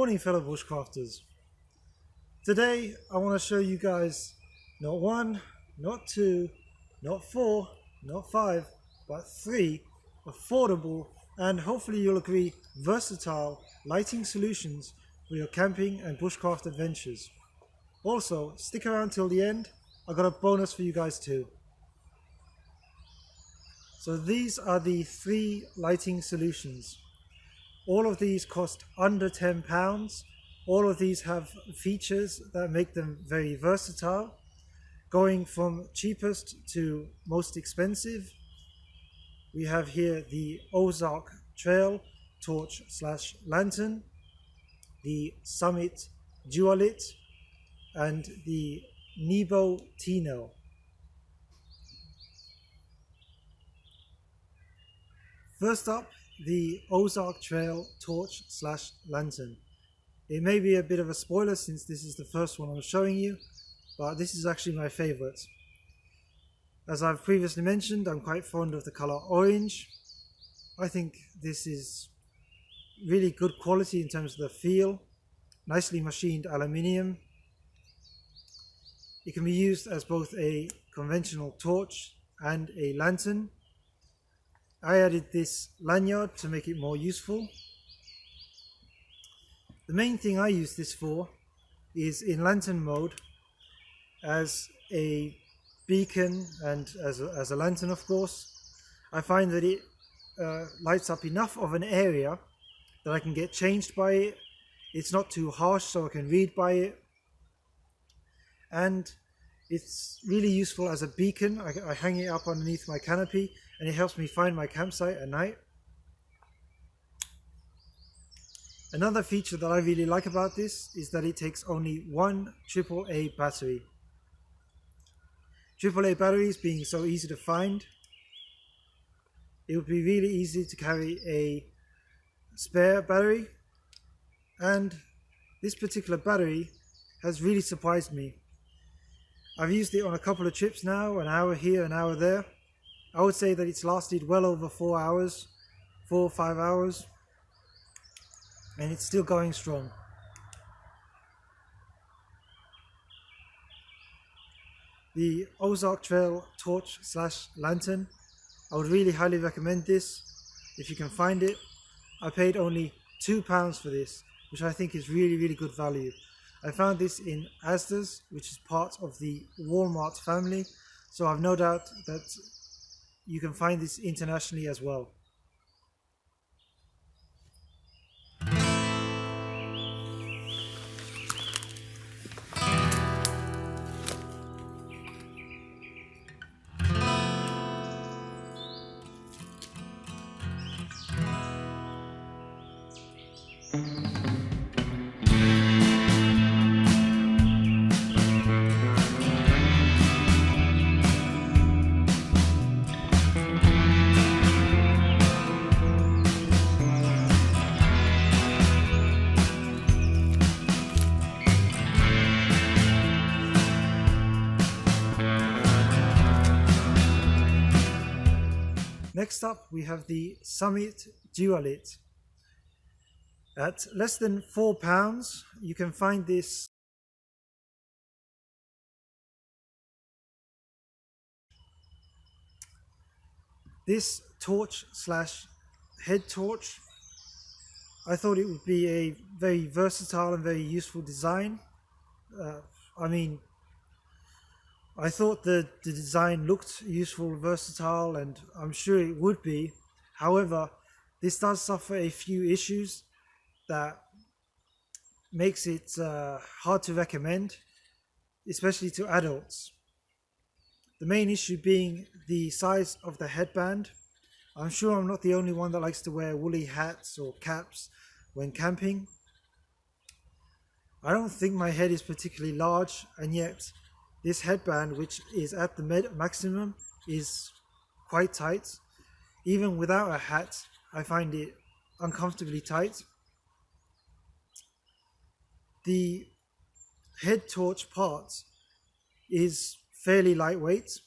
morning, fellow bushcrafters. Today I want to show you guys not one, not two, not four, not five, but three affordable and hopefully you'll agree versatile lighting solutions for your camping and bushcraft adventures. Also, stick around till the end, I got a bonus for you guys too. So these are the three lighting solutions. All of these cost under £10. All of these have features that make them very versatile, going from cheapest to most expensive. We have here the Ozark Trail Torch / Lantern, the Summit Dualit, and the Nebo Tino. First up, the Ozark Trail Torch / Lantern. It may be a bit of a spoiler since this is the first one I'm showing you, but this is actually my favorite. As I've previously mentioned, I'm quite fond of the color orange. I think this is really good quality in terms of the feel, nicely machined aluminium. It can be used as both a conventional torch and a lantern. I added this lanyard to make it more useful. The main thing I use this for is in lantern mode as a beacon and as a lantern, of course. I find that it lights up enough of an area that I can get changed by it. It's not too harsh so I can read by it. And it's really useful as a beacon. I hang it up underneath my canopy and it helps me find my campsite at night. Another feature that I really like about this is that it takes only one AAA battery. AAA batteries being so easy to find, it would be really easy to carry a spare battery, and this particular battery has really surprised me. I've used it on a couple of trips now, an hour here, an hour there. I would say that it's lasted well over 4 hours, 4 or 5 hours, and it's still going strong. The Ozark Trail Torch / Lantern, I would really highly recommend this if you can find it. I paid only £2 for this, which I think is really good value. I found this in Asda's, which is part of the Walmart family, so I've no doubt that you can find this internationally as well. Next up, we have the Summit Dualit. At less than £4, you can find this torch / head torch. I thought it would be a very versatile and very useful design. I thought the design looked useful, versatile, and I'm sure it would be. However, this does suffer a few issues that makes it hard to recommend, especially to adults. The main issue being the size of the headband. I'm sure I'm not the only one that likes to wear woolly hats or caps when camping. I don't think my head is particularly large, and yet this headband, which is at the maximum, is quite tight. Even without a hat, I find it uncomfortably tight. The head torch part is fairly lightweight.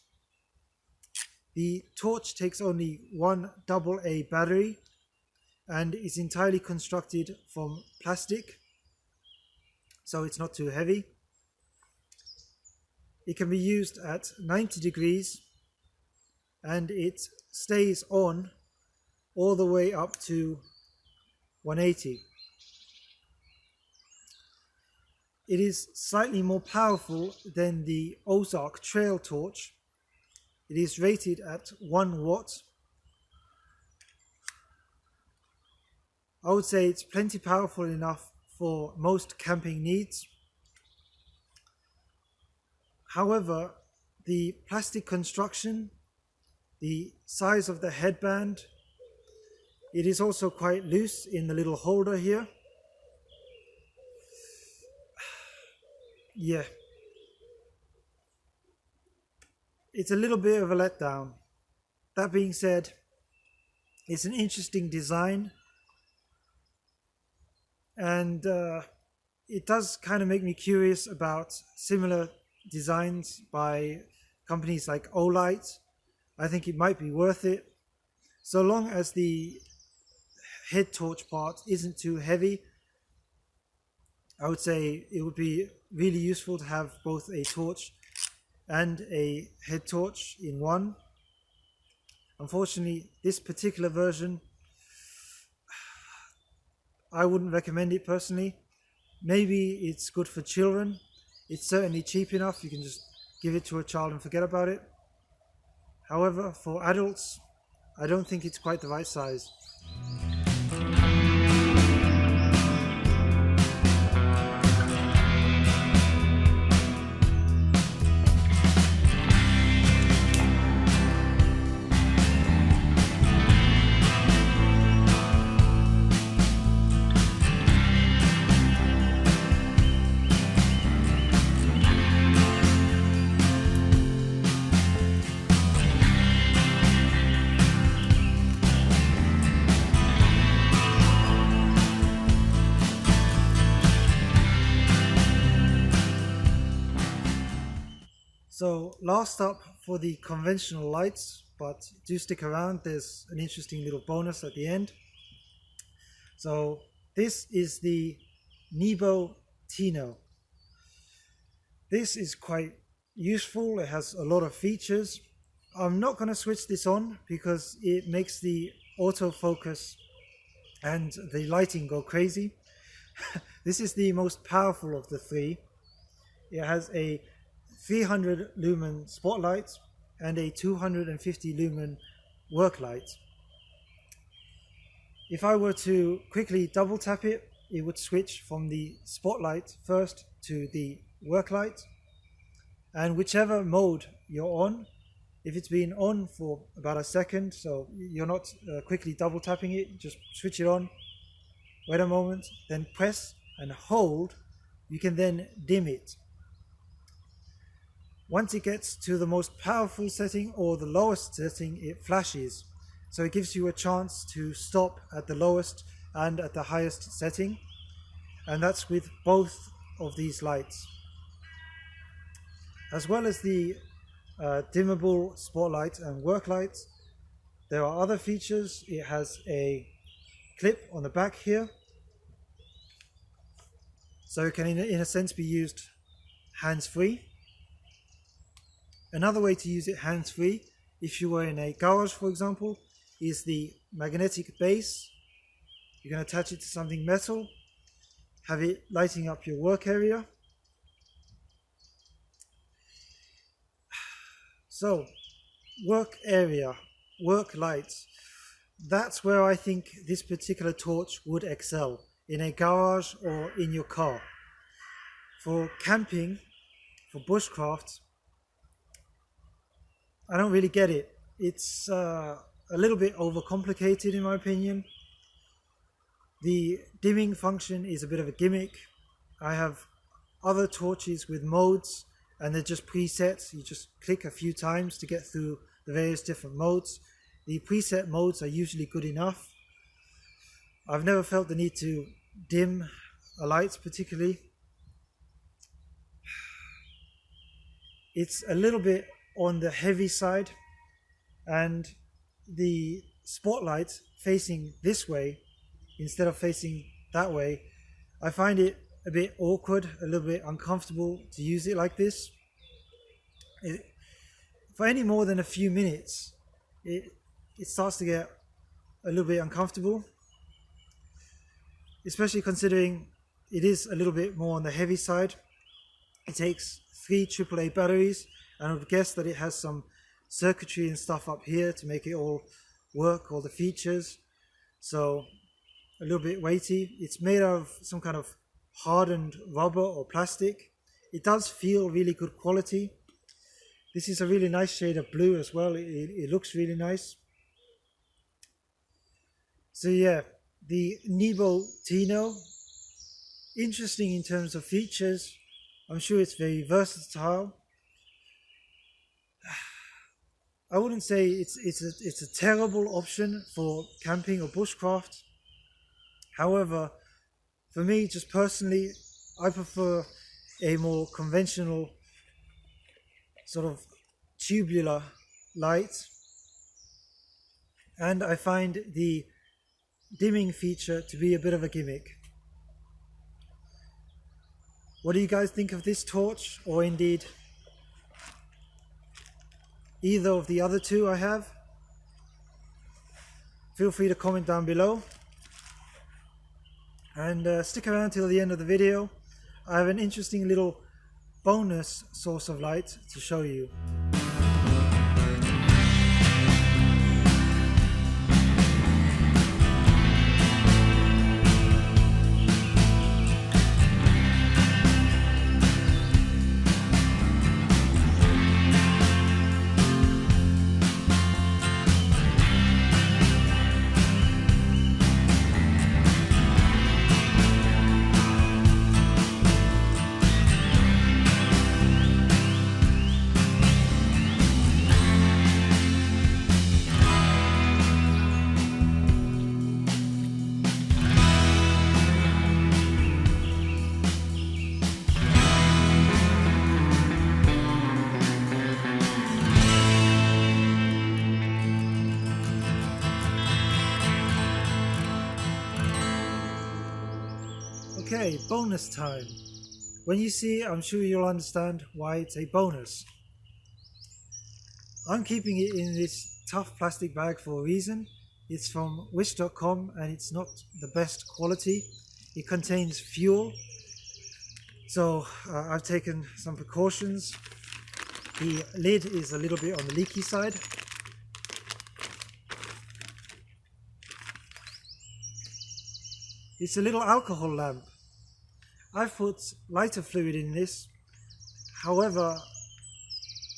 The torch takes only one AA battery and is entirely constructed from plastic. so it's not too heavy. It can be used at 90 degrees and it stays on all the way up to 180. It is slightly more powerful than the Ozark trail torch. It is rated at 1 watt. I would say it's plenty powerful enough for most camping needs. However, the plastic construction, the size of the headband, it is also quite loose in the little holder here. Yeah, it's a little bit of a letdown. That being said, it's an interesting design, and it does kind of make me curious about similar designs by companies like Olight. I think it might be worth it, so long as the head torch part isn't too heavy. I would say it would be really useful to have both a torch and a head torch in one. Unfortunately, this particular version, I wouldn't recommend it personally. Maybe it's good for children. It's certainly cheap enough, you can just give it to a child and forget about it. However, for adults, I don't think it's quite the right size. So last up for the conventional lights, but do stick around, there's an interesting little bonus at the end. So this is the Nebo Tino. This is quite useful, it has a lot of features. I'm not going to switch this on because it makes the autofocus and the lighting go crazy. This is the most powerful of the three. It has a 300 lumen spotlight and a 250 lumen work light. If I were to quickly double tap it, it would switch from the spotlight first to the work light, and whichever mode you're on, if it's been on for about a second, so you're not quickly double tapping it, just switch it on, wait a moment, then press and hold, you can then dim it. Once it gets to the most powerful setting or the lowest setting, it flashes. So it gives you a chance to stop at the lowest and at the highest setting. And that's with both of these lights. As well as the dimmable spotlight and work lights, there are other features. It has a clip on the back here. So it can in a sense be used hands-free. Another way to use it hands-free, if you were in a garage for example, is the magnetic base. You can attach it to something metal, have it lighting up your work area. So, work area, work lights, that's where I think this particular torch would excel, in a garage or in your car. For camping, for bushcraft, I don't really get it. It's a little bit overcomplicated in my opinion. The dimming function is a bit of a gimmick. I have other torches with modes and they're just presets. You just click a few times to get through the various different modes. The preset modes are usually good enough. I've never felt the need to dim a light particularly. It's a little bit on the heavy side, and the spotlight facing this way instead of facing that way, I find it a bit awkward, a little bit uncomfortable to use it like this. For any more than a few minutes, it starts to get a little bit uncomfortable, especially considering it is a little bit more on the heavy side. It takes 3 AAA batteries, and I would guess that it has some circuitry and stuff up here to make it all work, all the features. So a little bit weighty. It's made out of some kind of hardened rubber or plastic. It does feel really good quality. This is a really nice shade of blue as well. It looks really nice. So yeah, the Nebo Tino, interesting in terms of features. I'm sure it's very versatile. I wouldn't say it's a terrible option for camping or bushcraft. However, for me, just personally, I prefer a more conventional sort of tubular light, and I find the dimming feature to be a bit of a gimmick. What do you guys think of this torch, or indeed either of the other two I have? Feel free to comment down below, and stick around till the end of the video. I have an interesting little bonus source of light to show you. Okay, bonus time. When you see it, I'm sure you'll understand why it's a bonus. I'm keeping it in this tough plastic bag for a reason. It's from wish.com and it's not the best quality. It contains fuel, so I've taken some precautions. The lid is a little bit on the leaky side. It's a little alcohol lamp. I've put lighter fluid in this. However,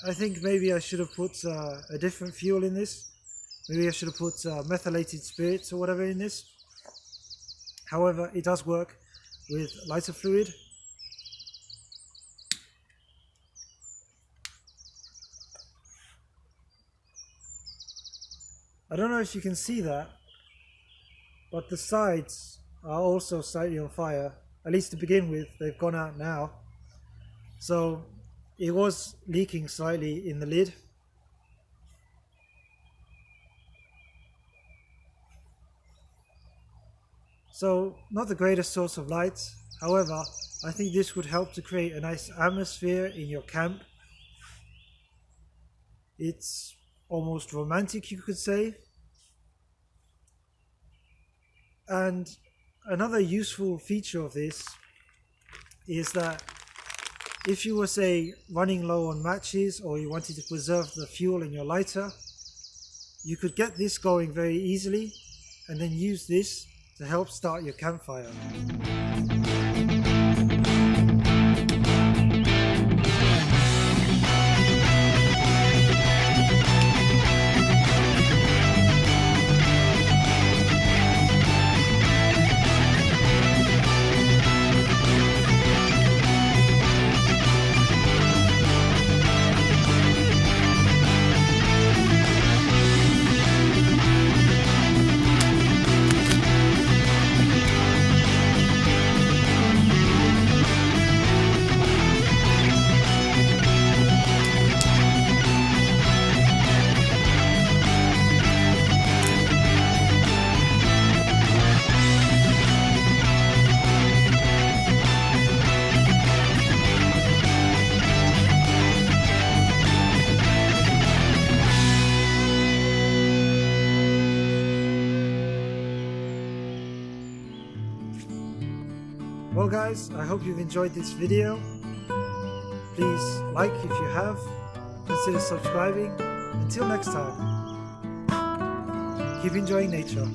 I think maybe I should have put a different fuel in this. Maybe I should have put methylated spirits or whatever in this. However, it does work with lighter fluid. I don't know if you can see that, but the sides are also slightly on fire. At least to begin with, they've gone out now. So it was leaking slightly in the lid. So not the greatest source of light. However, I think this would help to create a nice atmosphere in your camp. It's almost romantic, you could say. And another useful feature of this is that if you were, say, running low on matches, or you wanted to preserve the fuel in your lighter, you could get this going very easily and then use this to help start your campfire. Well guys, I hope you've enjoyed this video. Please like if you have, consider subscribing. Until next time, keep enjoying nature.